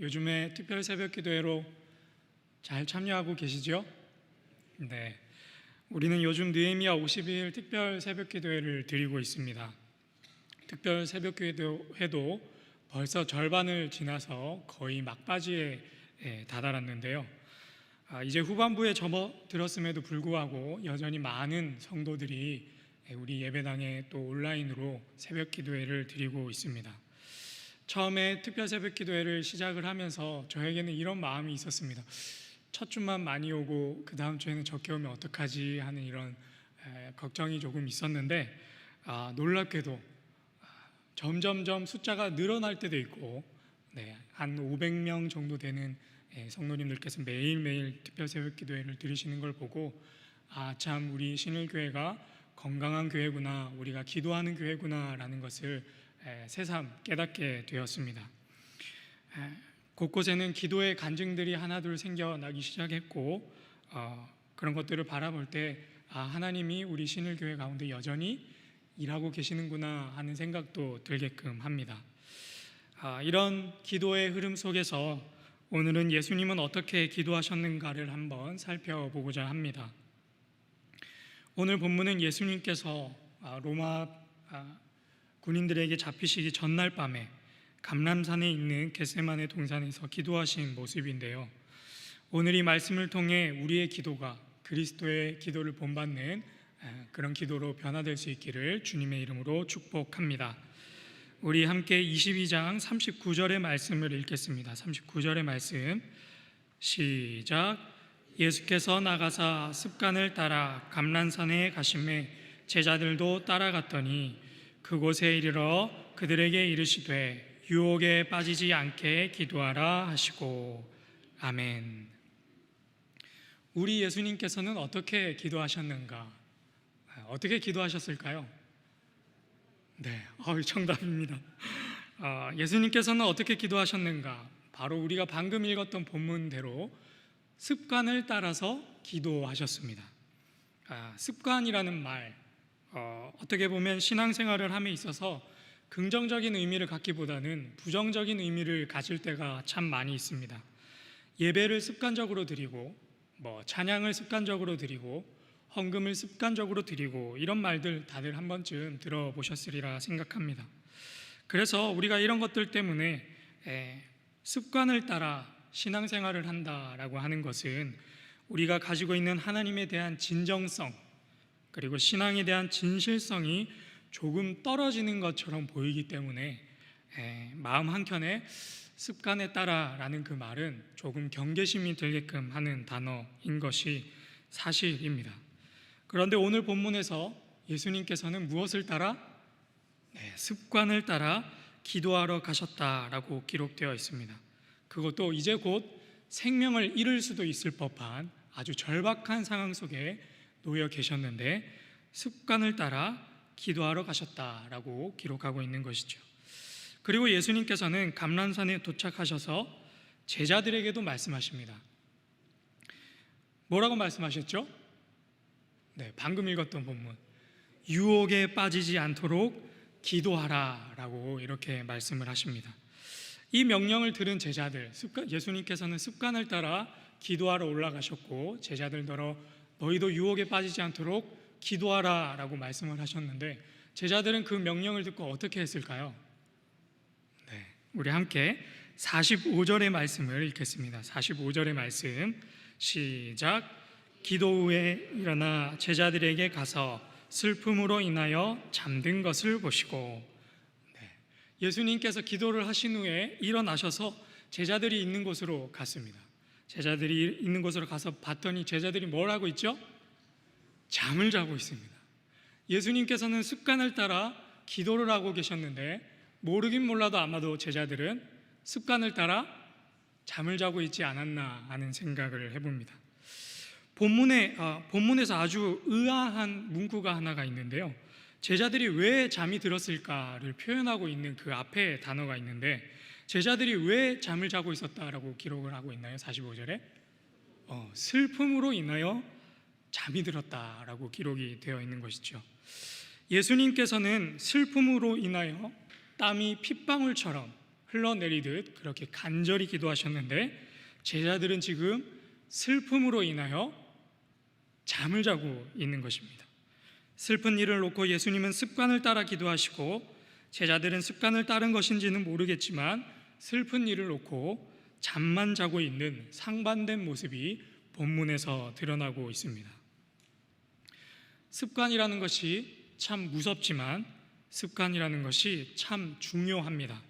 요즘에 특별 새벽 기도회로 잘 참여하고 계시죠? 네. 우리는 요즘 느헤미야 50일 특별 새벽 기도회를 드리고 있습니다. 특별 새벽 기도회도 벌써 절반을 지나서 거의 막바지에 다다랐는데요. 이제 후반부에 접어들었음에도 불구하고 여전히 많은 성도들이 우리 예배당에 또 온라인으로 새벽 기도회를 드리고 있습니다. 처음에 특별 새벽 기도회를 시작을 하면서 저에게는 이런 마음이 있었습니다. 첫 주만 많이 오고 그 다음 주에는 적게 오면 어떡하지 하는 이런 걱정이 조금 있었는데 놀랍게도 점점점 숫자가 늘어날 때도 있고 한 500명 정도 되는 성도님들께서 매일매일 특별 새벽 기도회를 드리시는 걸 보고 참 우리 신일교회가 건강한 교회구나, 우리가 기도하는 교회구나 라는 것을 새삼 깨닫게 되었습니다. 곳곳에는 기도의 간증들이 하나둘 생겨나기 시작했고 그런 것들을 바라볼 때 하나님이 우리 신일교회 가운데 여전히 일하고 계시는구나 하는 생각도 들게끔 합니다. 이런 기도의 흐름 속에서 오늘은 예수님은 어떻게 기도하셨는가를 한번 살펴보고자 합니다. 오늘 본문은 예수님께서 로마 군인들에게 잡히시기 전날 밤에 감람산에 있는 겟세마네 동산에서 기도하신 모습인데요. 오늘 이 말씀을 통해 우리의 기도가 그리스도의 기도를 본받는 그런 기도로 변화될 수 있기를 주님의 이름으로 축복합니다. 우리 함께 22장 39절의 말씀을 읽겠습니다. 39절의 말씀 시작. 예수께서 나가사 습관을 따라 감람산에 가시매 제자들도 따라갔더니 그곳에 이르러 그들에게 이르시되 유혹에 빠지지 않게 기도하라 하시고. 아멘. 우리 예수님께서는 어떻게 기도하셨는가? 어떻게 기도하셨을까요? 네, 정답입니다. 예수님께서는 어떻게 기도하셨는가? 바로 우리가 방금 읽었던 본문대로 습관을 따라서 기도하셨습니다. 습관이라는 말, 어떻게 보면 신앙생활을 함에 있어서 긍정적인 의미를 갖기보다는 부정적인 의미를 가질 때가 참 많이 있습니다. 예배를 습관적으로 드리고 찬양을 습관적으로 드리고 헌금을 습관적으로 드리고 이런 말들 다들 한 번쯤 들어보셨으리라 생각합니다. 그래서 우리가 이런 것들 때문에 습관을 따라 신앙생활을 한다라고 하는 것은 우리가 가지고 있는 하나님에 대한 진정성 그리고 신앙에 대한 진실성이 조금 떨어지는 것처럼 보이기 때문에 마음 한켠에 습관에 따라라는 그 말은 조금 경계심이 들게끔 하는 단어인 것이 사실입니다. 그런데 오늘 본문에서 예수님께서는 무엇을 따라? 습관을 따라 기도하러 가셨다라고 기록되어 있습니다. 그것도 이제 곧 생명을 잃을 수도 있을 법한 아주 절박한 상황 속에 놓여 계셨는데 습관을 따라 기도하러 가셨다라고 기록하고 있는 것이죠. 그리고 예수님께서는 감람산에 도착하셔서 제자들에게도 말씀하십니다. 뭐라고 말씀하셨죠? 방금 읽었던 본문 유혹에 빠지지 않도록 기도하라 라고 이렇게 말씀을 하십니다. 이 명령을 들은 제자들, 예수님께서는 습관을 따라 기도하러 올라가셨고 제자들더러 너희도 유혹에 빠지지 않도록 기도하라 라고 말씀을 하셨는데 제자들은 그 명령을 듣고 어떻게 했을까요? 우리 함께 45절의 말씀을 읽겠습니다. 45절의 말씀 시작. 기도 후에 일어나 제자들에게 가서 슬픔으로 인하여 잠든 것을 보시고. 예수님께서 기도를 하신 후에 일어나셔서 제자들이 있는 곳으로 갔습니다. 제자들이 있는 곳으로 가서 봤더니 제자들이 뭘 하고 있죠? 잠을 자고 있습니다. 예수님께서는 습관을 따라 기도를 하고 계셨는데 모르긴 몰라도 아마도 제자들은 습관을 따라 잠을 자고 있지 않았나 하는 생각을 해봅니다. 본문에서 아주 의아한 문구가 하나가 있는데요. 제자들이 왜 잠이 들었을까를 표현하고 있는 그 앞에 단어가 있는데 제자들이 왜 잠을 자고 있었다라고 기록을 하고 있나요? 45절에 슬픔으로 인하여 잠이 들었다라고 기록이 되어 있는 것이죠. 예수님께서는 슬픔으로 인하여 땀이 핏방울처럼 흘러내리듯 그렇게 간절히 기도하셨는데 제자들은 지금 슬픔으로 인하여 잠을 자고 있는 것입니다. 슬픈 일을 놓고 예수님은 습관을 따라 기도하시고 제자들은 습관을 따른 것인지는 모르겠지만 슬픈 일을 놓고 잠만 자고 있는 상반된 모습이 본문에서 드러나고 있습니다. 습관이라는 것이 참 무섭지만 습관이라는 것이 참 중요합니다.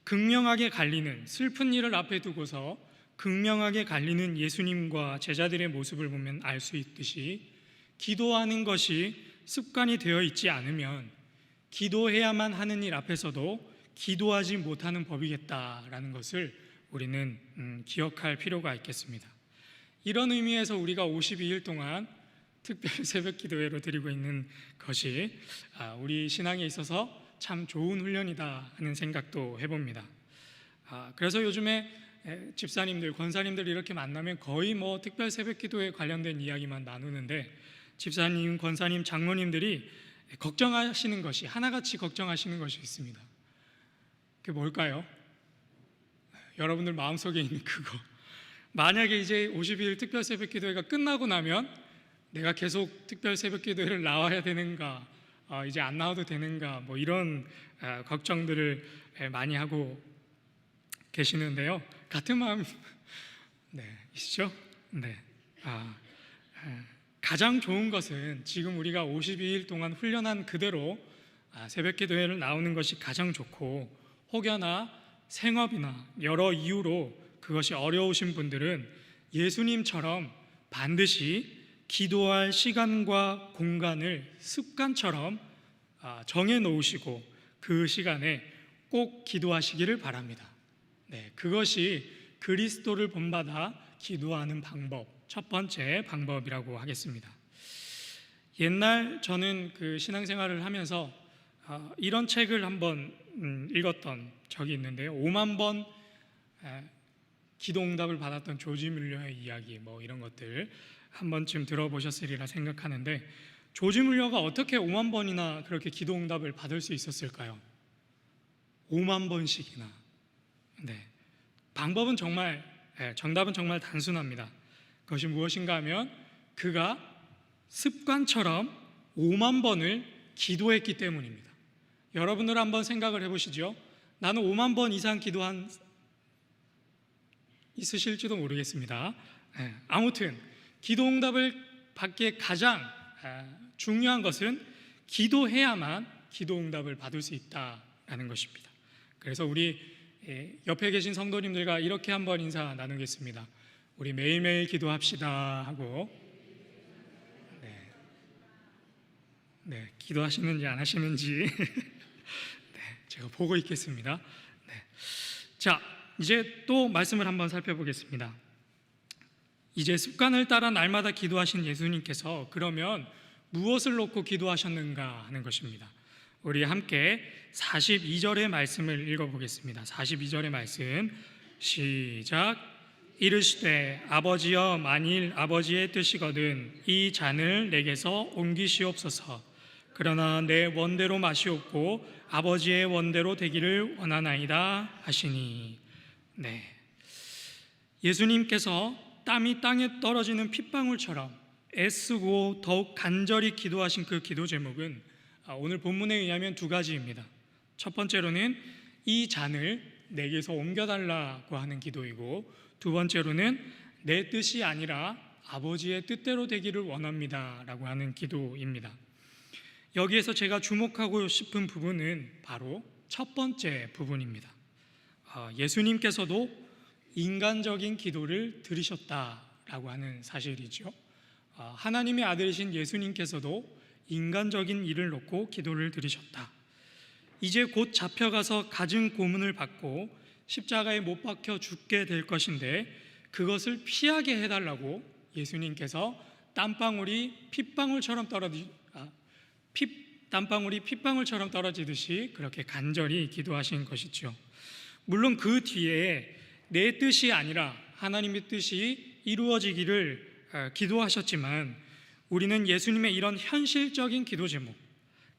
극명하게 갈리는 슬픈 일을 앞에 두고서 극명하게 갈리는 예수님과 제자들의 모습을 보면 알 수 있듯이 기도하는 것이 습관이 되어 있지 않으면 기도해야만 하는 일 앞에서도 기도하지 못하는 법이겠다라는 것을 우리는 기억할 필요가 있겠습니다. 이런 의미에서 우리가 52일 동안 특별 새벽 기도회로 드리고 있는 것이 우리 신앙에 있어서 참 좋은 훈련이다 하는 생각도 해봅니다. 그래서 요즘에 집사님들, 권사님들 이렇게 만나면 거의 특별 새벽 기도에 관련된 이야기만 나누는데 집사님, 권사님, 장로님들이 걱정하시는 것이 하나같이 걱정하시는 것이 있습니다. 그게 뭘까요? 여러분들 마음속에 있는 그거. 만약에 이제 52일 특별 새벽 기도회가 끝나고 나면 내가 계속 특별 새벽 기도회를 나와야 되는가, 이제 안 나와도 되는가, 이런 걱정들을 많이 하고 계시는데요. 같은 마음 있죠? 가장 좋은 것은 지금 우리가 52일 동안 훈련한 그대로 새벽 기도회를 나오는 것이 가장 좋고, 혹여나 생업이나 여러 이유로 그것이 어려우신 분들은 예수님처럼 반드시 기도할 시간과 공간을 습관처럼 정해 놓으시고 그 시간에 꼭 기도하시기를 바랍니다. 그것이 그리스도를 본받아 기도하는 방법, 첫 번째 방법이라고 하겠습니다. 옛날 저는 그 신앙생활을 하면서 이런 책을 한번 읽었던 적이 있는데요. 5만 번 기도응답을 받았던 조지 뮬러의 이야기 이런 것들 한 번쯤 들어보셨으리라 생각하는데, 조지 뮬러가 어떻게 5만 번이나 그렇게 기도응답을 받을 수 있었을까요? 5만 번씩이나. 방법은 정답은 정말 단순합니다. 그것이 무엇인가 하면 그가 습관처럼 5만 번을 기도했기 때문입니다. 여러분들 한번 생각을 해보시죠. 나는 5만 번 이상 기도한 있으실지도 모르겠습니다. 아무튼 기도응답을 받기에 가장 중요한 것은 기도해야만 기도응답을 받을 수 있다라는 것입니다. 그래서 우리 옆에 계신 성도님들과 이렇게 한번 인사 나누겠습니다. 우리 매일매일 기도합시다 하고, 기도하시는지 안 하시는지 제가 보고 있겠습니다. 자, 이제 또 말씀을 한번 살펴보겠습니다. 이제 습관을 따라 날마다 기도하신 예수님께서 그러면 무엇을 놓고 기도하셨는가 하는 것입니다. 우리 함께 42절의 말씀을 읽어보겠습니다. 42절의 말씀 시작. 이르시되 아버지여, 만일 아버지의 뜻이거든 이 잔을 내게서 옮기시옵소서. 그러나 내 원대로 마시옵고 아버지의 원대로 되기를 원하나이다 하시니. 예수님께서 땀이 땅에 떨어지는 핏방울처럼 애쓰고 더욱 간절히 기도하신 그 기도 제목은 오늘 본문에 의하면 두 가지입니다. 첫 번째로는 이 잔을 내게서 옮겨달라고 하는 기도이고, 두 번째로는 내 뜻이 아니라 아버지의 뜻대로 되기를 원합니다 라고 하는 기도입니다. 여기에서 제가 주목하고 싶은 부분은 바로 첫 번째 부분입니다. 예수님께서도 인간적인 기도를 들으셨다라고 하는 사실이죠. 하나님의 아들이신 예수님께서도 인간적인 일을 놓고 기도를 드리셨다. 이제 곧 잡혀가서 갖은 고문을 받고 십자가에 못 박혀 죽게 될 것인데 그것을 피하게 해달라고 예수님께서 땀방울이 핏방울처럼 떨어지듯이 그렇게 간절히 기도하신 것이죠. 물론 그 뒤에 내 뜻이 아니라 하나님의 뜻이 이루어지기를 기도하셨지만 우리는 예수님의 이런 현실적인 기도 제목,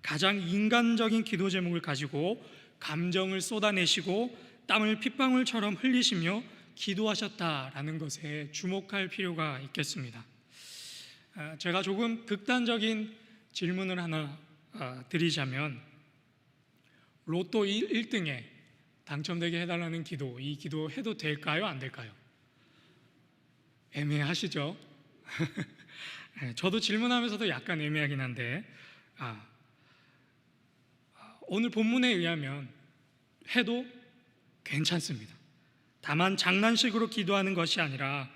가장 인간적인 기도 제목을 가지고 감정을 쏟아내시고 땀을 핏방울처럼 흘리시며 기도하셨다라는 것에 주목할 필요가 있겠습니다. 제가 조금 극단적인 질문을 하나 드리자면, 로또 1등에 당첨되게 해달라는 기도, 이 기도 해도 될까요? 안 될까요? 애매하시죠? 저도 질문하면서도 약간 애매하긴 한데, 오늘 본문에 의하면 해도 괜찮습니다. 다만 장난식으로 기도하는 것이 아니라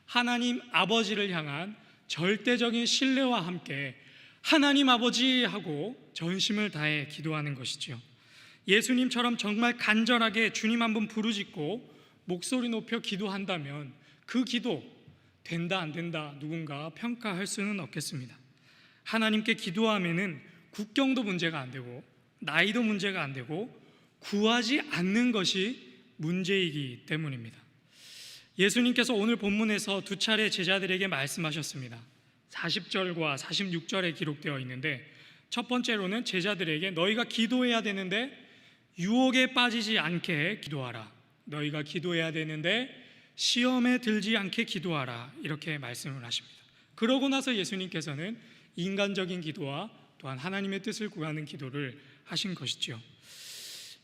하나님 아버지를 향한 절대적인 신뢰와 함께 하나님 아버지 하고 전심을 다해 기도하는 것이지요. 예수님처럼 정말 간절하게 주님 한번 부르짖고 목소리 높여 기도한다면 그 기도 된다 안 된다 누군가 평가할 수는 없겠습니다. 하나님께 기도하면은 국경도 문제가 안 되고 나이도 문제가 안 되고 구하지 않는 것이 문제이기 때문입니다. 예수님께서 오늘 본문에서 두 차례 제자들에게 말씀하셨습니다. 40절과 46절에 기록되어 있는데, 첫 번째로는 제자들에게 너희가 기도해야 되는데 유혹에 빠지지 않게 기도하라, 너희가 기도해야 되는데 시험에 들지 않게 기도하라, 이렇게 말씀을 하십니다. 그러고 나서 예수님께서는 인간적인 기도와 또한 하나님의 뜻을 구하는 기도를 하신 것이죠.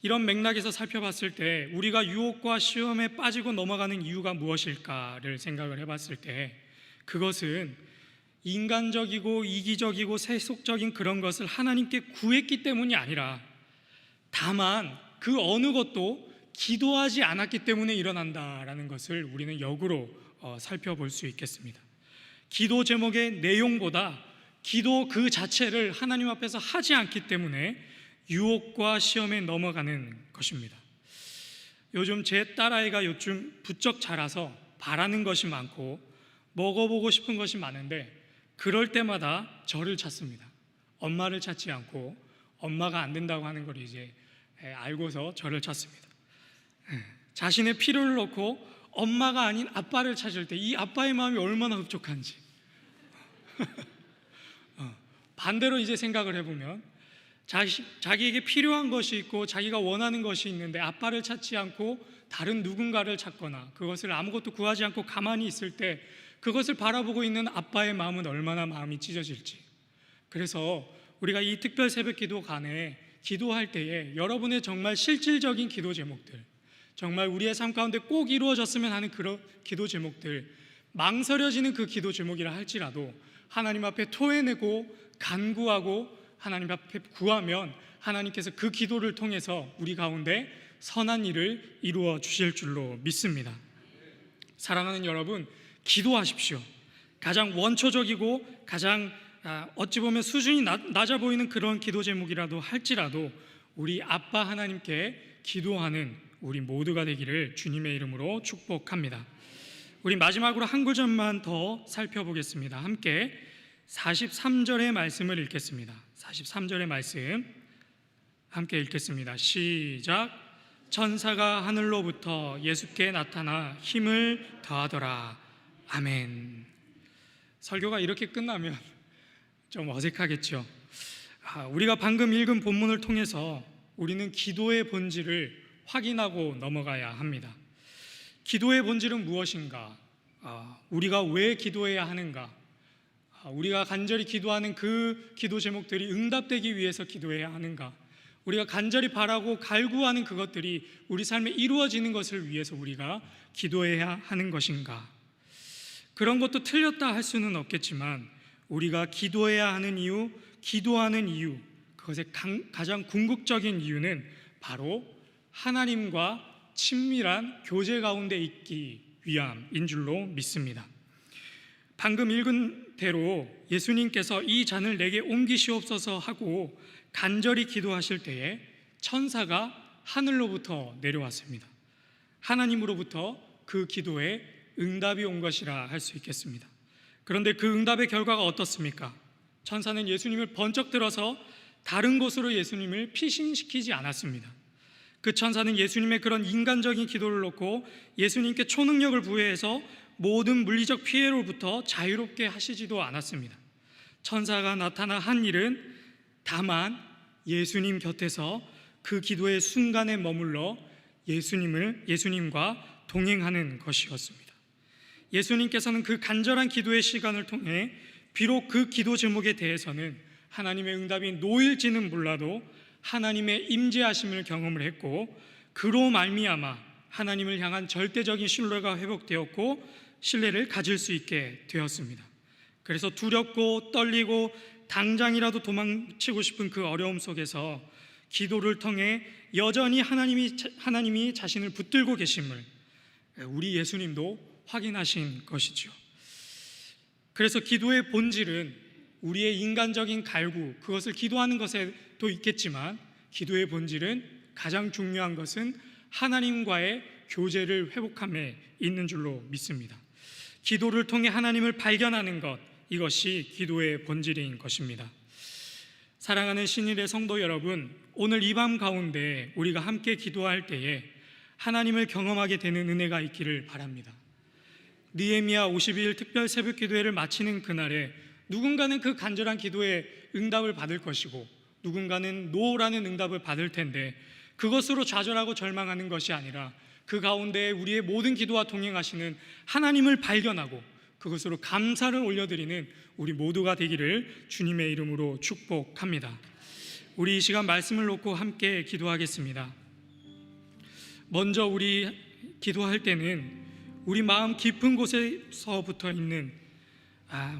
이런 맥락에서 살펴봤을 때 우리가 유혹과 시험에 빠지고 넘어가는 이유가 무엇일까를 생각을 해봤을 때, 그것은 인간적이고 이기적이고 세속적인 그런 것을 하나님께 구했기 때문이 아니라 다만 그 어느 것도 기도하지 않았기 때문에 일어난다라는 것을 우리는 역으로 살펴볼 수 있겠습니다. 기도 제목의 내용보다 기도 그 자체를 하나님 앞에서 하지 않기 때문에 유혹과 시험에 넘어가는 것입니다. 요즘 제 딸아이가 요즘 부쩍 자라서 바라는 것이 많고 먹어보고 싶은 것이 많은데, 그럴 때마다 저를 찾습니다. 엄마를 찾지 않고 엄마가 안 된다고 하는 걸 이제 알고서 저를 찾습니다. 자신의 필요를 놓고 엄마가 아닌 아빠를 찾을 때 이 아빠의 마음이 얼마나 흡족한지. 반대로 이제 생각을 해보면 자기에게 필요한 것이 있고 자기가 원하는 것이 있는데 아빠를 찾지 않고 다른 누군가를 찾거나 그것을 아무것도 구하지 않고 가만히 있을 때 그것을 바라보고 있는 아빠의 마음은 얼마나 마음이 찢어질지. 그래서 우리가 이 특별 새벽 기도간에 기도할 때에 여러분의 정말 실질적인 기도 제목들, 정말 우리의 삶 가운데 꼭 이루어졌으면 하는 그런 기도 제목들, 망설여지는 그 기도 제목이라 할지라도 하나님 앞에 토해내고 간구하고 하나님 앞에 구하면 하나님께서 그 기도를 통해서 우리 가운데 선한 일을 이루어 주실 줄로 믿습니다. 사랑하는 여러분, 기도하십시오. 가장 원초적이고 가장 어찌 보면 수준이 낮아 보이는 그런 기도 제목이라도 할지라도 우리 아빠 하나님께 기도하는 우리 모두가 되기를 주님의 이름으로 축복합니다. 우리 마지막으로 한 구절만 더 살펴보겠습니다. 함께 43절의 말씀을 읽겠습니다. 43절의 말씀 함께 읽겠습니다. 시작. 천사가 하늘로부터 예수께 나타나 힘을 더하더라. 아멘. 설교가 이렇게 끝나면 좀 어색하겠죠. 우리가 방금 읽은 본문을 통해서 우리는 기도의 본질을 확인하고 넘어가야 합니다. 기도의 본질은 무엇인가? 우리가 왜 기도해야 하는가? 우리가 간절히 기도하는 그 기도 제목들이 응답되기 위해서 기도해야 하는가? 우리가 간절히 바라고 갈구하는 그것들이 우리 삶에 이루어지는 것을 위해서 우리가 기도해야 하는 것인가? 그런 것도 틀렸다 할 수는 없겠지만 우리가 기도해야 하는 이유, 기도하는 이유, 그것의 가장 궁극적인 이유는 바로 하나님과 친밀한 교제 가운데 있기 위함인 줄로 믿습니다. 방금 읽은 대로 예수님께서 이 잔을 내게 옮기시옵소서 하고 간절히 기도하실 때에 천사가 하늘로부터 내려왔습니다. 하나님으로부터 그 기도에 응답이 온 것이라 할 수 있겠습니다. 그런데 그 응답의 결과가 어떻습니까? 천사는 예수님을 번쩍 들어서 다른 곳으로 예수님을 피신시키지 않았습니다. 그 천사는 예수님의 그런 인간적인 기도를 놓고 예수님께 초능력을 부여해서 모든 물리적 피해로부터 자유롭게 하시지도 않았습니다. 천사가 나타나 한 일은 다만 예수님 곁에서 그 기도의 순간에 머물러 예수님과 동행하는 것이었습니다. 예수님께서는 그 간절한 기도의 시간을 통해 비록 그 기도 제목에 대해서는 하나님의 응답이 노일지는 몰라도 하나님의 임재하심을 경험을 했고, 그로 말미암아 하나님을 향한 절대적인 신뢰가 회복되었고 신뢰를 가질 수 있게 되었습니다. 그래서 두렵고 떨리고 당장이라도 도망치고 싶은 그 어려움 속에서 기도를 통해 여전히 하나님이 자신을 붙들고 계심을 우리 예수님도 확인하신 것이죠. 그래서 기도의 본질은 우리의 인간적인 갈구, 그것을 기도하는 것에도 있겠지만, 기도의 본질은 가장 중요한 것은 하나님과의 교제를 회복함에 있는 줄로 믿습니다. 기도를 통해 하나님을 발견하는 것, 이것이 기도의 본질인 것입니다. 사랑하는 신일의 성도 여러분, 오늘 이 밤 가운데 우리가 함께 기도할 때에 하나님을 경험하게 되는 은혜가 있기를 바랍니다. 느헤미야 52일 특별 새벽 기도회를 마치는 그날에 누군가는 그 간절한 기도에 응답을 받을 것이고 누군가는 노라는 응답을 받을 텐데, 그것으로 좌절하고 절망하는 것이 아니라 그 가운데 우리의 모든 기도와 동행하시는 하나님을 발견하고 그것으로 감사를 올려드리는 우리 모두가 되기를 주님의 이름으로 축복합니다. 우리 이 시간 말씀을 놓고 함께 기도하겠습니다. 먼저 우리 기도할 때는 우리 마음 깊은 곳에서부터 있는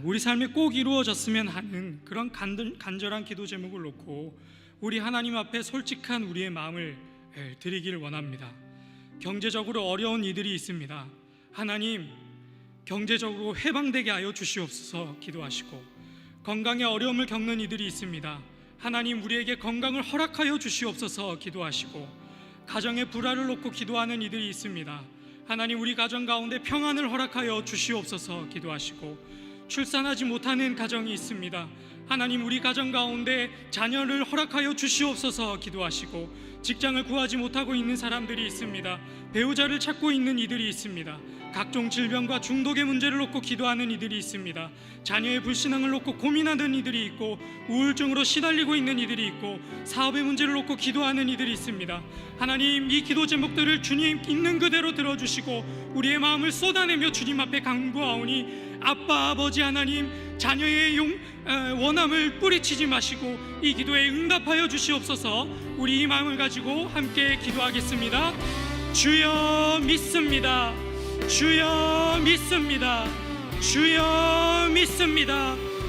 우리 삶에 꼭 이루어졌으면 하는 그런 간절한 기도 제목을 놓고 우리 하나님 앞에 솔직한 우리의 마음을 드리기를 원합니다. 경제적으로 어려운 이들이 있습니다. 하나님, 경제적으로 해방되게 하여 주시옵소서 기도하시고, 건강에 어려움을 겪는 이들이 있습니다. 하나님, 우리에게 건강을 허락하여 주시옵소서 기도하시고, 가정의 불화를 놓고 기도하는 이들이 있습니다. 하나님, 우리 가정 가운데 평안을 허락하여 주시옵소서 기도하시고, 출산하지 못하는 가정이 있습니다. 하나님, 우리 가정 가운데 자녀를 허락하여 주시옵소서 기도하시고, 직장을 구하지 못하고 있는 사람들이 있습니다. 배우자를 찾고 있는 이들이 있습니다. 각종 질병과 중독의 문제를 놓고 기도하는 이들이 있습니다. 자녀의 불신앙을 놓고 고민하는 이들이 있고, 우울증으로 시달리고 있는 이들이 있고, 사업의 문제를 놓고 기도하는 이들이 있습니다. 하나님, 이 기도 제목들을 주님 있는 그대로 들어주시고 우리의 마음을 쏟아내며 주님 앞에 간구하오니, 아빠 아버지 하나님, 자녀의 원함을 뿌리치지 마시고 이 기도에 응답하여 주시옵소서. 우리 이 마음을 가지고 함께 기도하겠습니다. 주여 믿습니다. 주여 믿습니다. 주여 믿습니다.